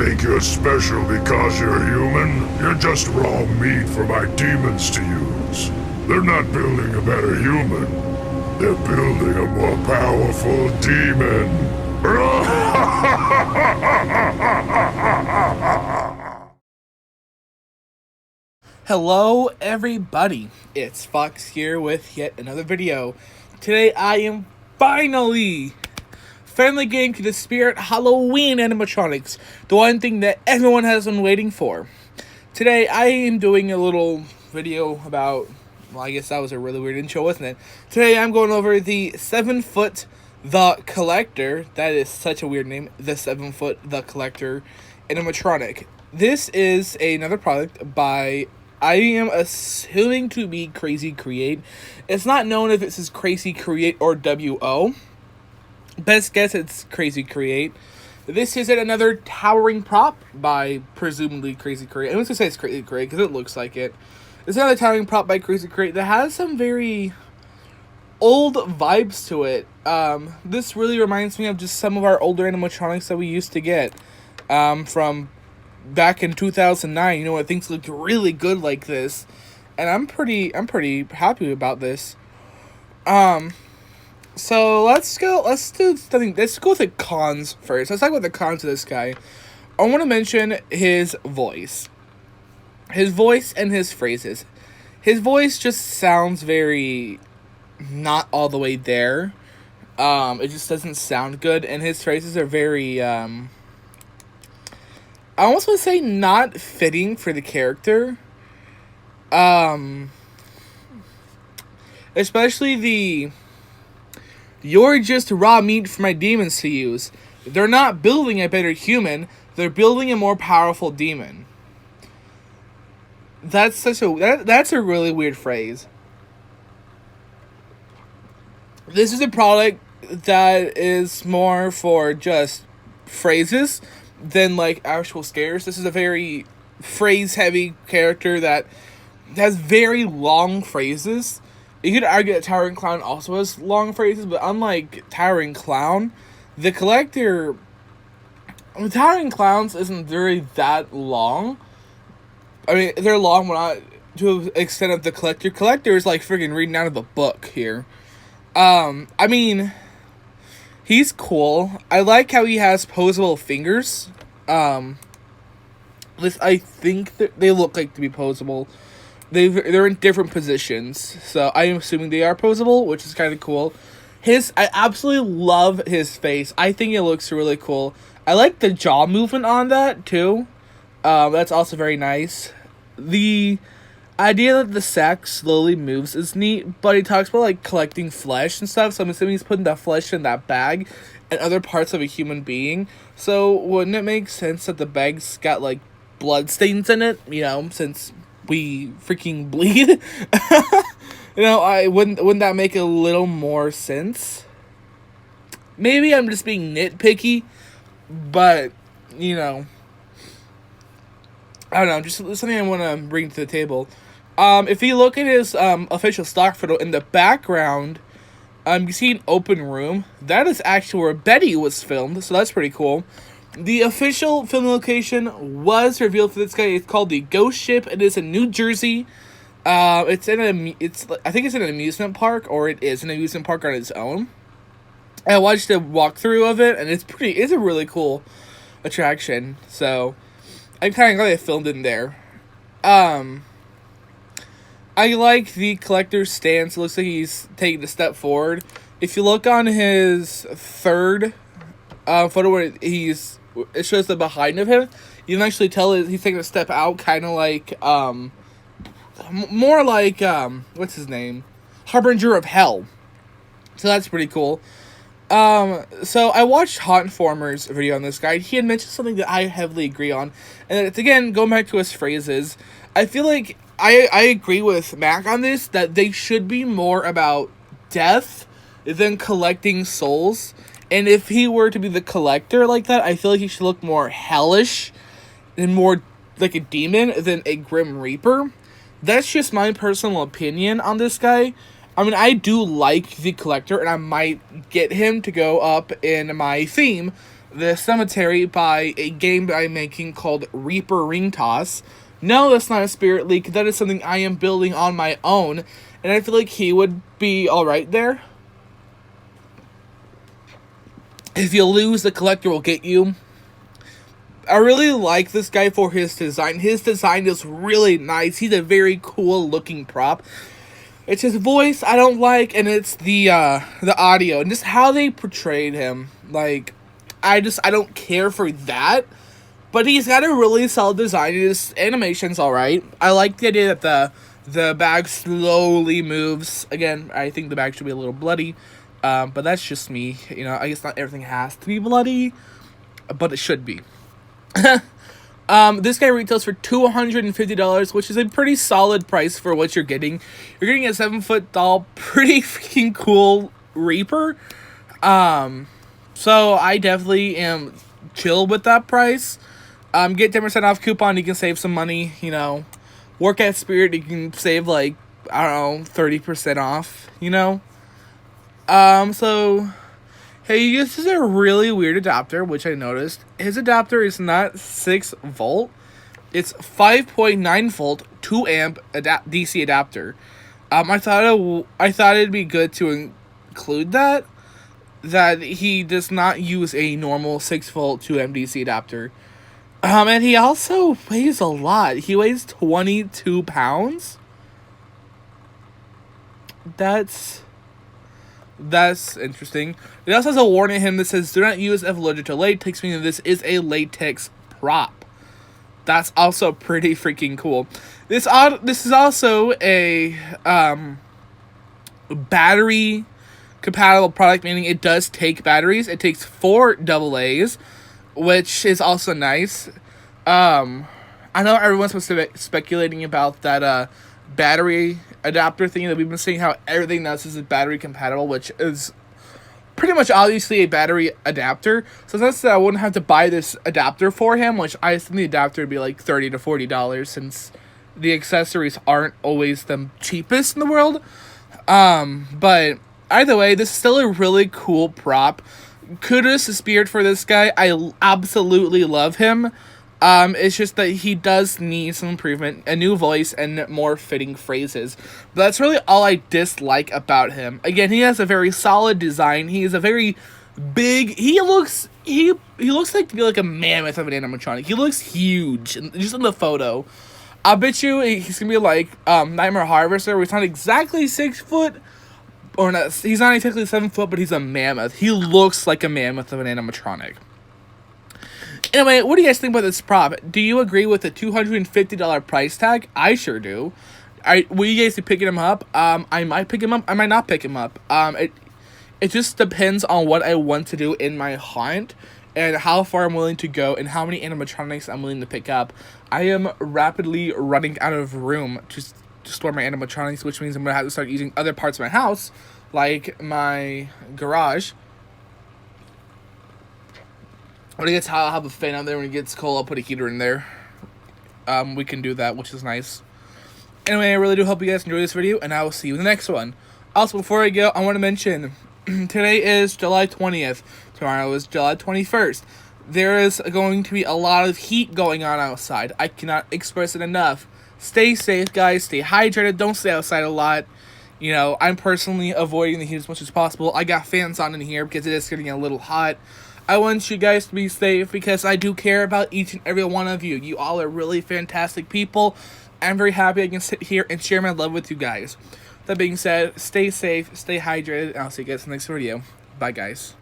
think you're special because you're human? You're just raw meat for my demons to use. They're not building a better human. They're building a more powerful demon. Hello everybody, it's Fox here with yet another video. Today I am finally getting to the Spirit Halloween animatronics, the one thing that everyone has been waiting for. Today I am doing a little video about, well, I guess that was a really weird intro, wasn't it? Today I'm going over the 7-Foot The Collector. That is such a weird name, the 7-Foot The Collector animatronic. This is another product by, I am assuming to be Crazy Create. It's not known if it says Crazy Create or WO. Best guess it's Crazy Create. This is another towering prop by presumably Crazy Create. I'm just gonna say it's Crazy Create because it looks like it. It's another towering prop by Crazy Create that has some very old vibes to it. This really reminds me of just some of our older animatronics that we used to get from back in 2009, you know, when things looked really good like this, and I'm pretty happy about this. So let's go with the cons first. Let's talk about the cons of this guy. I want to mention his voice and his phrases. His voice just sounds very not all the way there. It just doesn't sound good, and his phrases are very I almost want to say not fitting for the character. Especially the, "You're just raw meat for my demons to use." They're not building a better human, they're building a more powerful demon. That's that's a really weird phrase. This is a product that is more for just phrases than like actual scares. This is a very phrase heavy character that has very long phrases. You could argue that Towering Clown also has long phrases, but unlike Towering Clown, the Collector, Towering Clowns isn't really that long. I mean, they're long, but not to the extent of the Collector. Collector is like freaking reading out of a book here. I mean, he's cool. I like how he has posable fingers. I think that they look like to be posable. They're in different positions, so I am assuming they are posable, which is kind of cool. I absolutely love his face. I think it looks really cool. I like the jaw movement on that too. That's also very nice. The idea that the sack slowly moves is neat, but he talks about like collecting flesh and stuff, so I'm assuming he's putting that flesh in that bag and other parts of a human being. So wouldn't it make sense that the bag's got like blood stains in it, you know, since we freaking bleed? You know, wouldn't that make a little more sense? Maybe I'm just being nitpicky, but you know, I don't know, just something I want to bring to the table. If you look at his official stock photo in the background, you see an open room. That is actually where Betty was filmed, so that's pretty cool. The official film location was revealed for this guy. It's called the Ghost Ship. It is in New Jersey. I think it's in an amusement park, or it is an amusement park on its own. I watched a walkthrough of it, and it's a really cool attraction. So I'm kind of glad they filmed in there. I like the Collector's stance. It looks like he's taking a step forward. If you look on his third photo where it shows the behind of him, you can actually tell he's taking a step out, kind of like, more like, what's his name? Harbinger of Hell. So that's pretty cool. So I watched Hot Informer's video on this guy. He had mentioned something that I heavily agree on, and it's, again, going back to his phrases. I feel like I agree with Mac on this, that they should be more about death than collecting souls. And if he were to be the Collector like that, I feel like he should look more hellish and more like a demon than a Grim Reaper. That's just my personal opinion on this guy. I mean, I do like the Collector, and I might get him to go up in my theme the cemetery by a game I'm making called Reaper Ring Toss. No, that's not a spirit leak. That is something I am building on my own, and I feel like he would be alright there. If you lose, the collector will get you. I really like this guy for his design. His design is really nice. He's a very cool looking prop. It's his voice I don't like, and it's the audio and just how they portrayed him. Like, I don't care for that. But he's got a really solid design. His animation's alright. I like the idea that the bag slowly moves. Again, I think the bag should be a little bloody. But that's just me. You know, I guess not everything has to be bloody, but it should be. This guy retails for $250, which is a pretty solid price for what you're getting. You're getting a 7-foot tall, pretty freaking cool Reaper. So I definitely am chill with that price. Get 10% off coupon, you can save some money, you know. Work at Spirit, you can save like, I don't know, 30% off, you know. So he uses a really weird adapter, which I noticed. His adapter is not 6 volt. It's 5.9 volt, 2 amp DC adapter. I thought it'd be good to include that he does not use a normal 6 volt 2 amp DC adapter. And he also weighs a lot. He weighs 22 pounds. That's interesting. It also has a warning in him that says, do not use if allergic to latex, meaning this is a latex prop. That's also pretty freaking cool. This is also a battery compatible product, meaning it does take batteries. It takes 4 AA's, which is also nice. I know everyone's speculating about that battery adapter thing that we've been seeing, how everything else is battery compatible, which is pretty much obviously a battery adapter. So that's that I wouldn't have to buy this adapter for him, which I assume the adapter would be like $30 to $40, since the accessories aren't always the cheapest in the world. But either way, this is still a really cool prop. Kudos to Spirit for this guy. I absolutely love him. It's just that he does need some improvement, a new voice, and more fitting phrases. But that's really all I dislike about him. Again, he has a very solid design. He is a very big. He looks like a mammoth of an animatronic. He looks huge, just in the photo. I bet you he's gonna be like Nightmare Harvester, where he's not exactly 6 foot, or not. He's not exactly 7 foot, but he's a mammoth. He looks like a mammoth of an animatronic. Anyway, what do you guys think about this prop? Do you agree with the $250 price tag? I sure do. Will you guys be picking him up? I might pick him up. I might not pick him up. It just depends on what I want to do in my hunt, and how far I'm willing to go, and how many animatronics I'm willing to pick up. I am rapidly running out of room to store my animatronics, which means I'm going to have to start using other parts of my house, like my garage. When it gets hot, I'll have a fan out there. When it gets cold, I'll put a heater in there. We can do that, which is nice. Anyway, I really do hope you guys enjoy this video, and I will see you in the next one. Also, before I go, I want to mention, today is July 20th. Tomorrow is July 21st. There is going to be a lot of heat going on outside. I cannot express it enough. Stay safe, guys. Stay hydrated. Don't stay outside a lot. You know, I'm personally avoiding the heat as much as possible. I got fans on in here because it is getting a little hot. I want you guys to be safe because I do care about each and every one of you. You all are really fantastic people. I'm very happy I can sit here and share my love with you guys. That being said, stay safe, stay hydrated, and I'll see you guys in the next video. Bye, guys.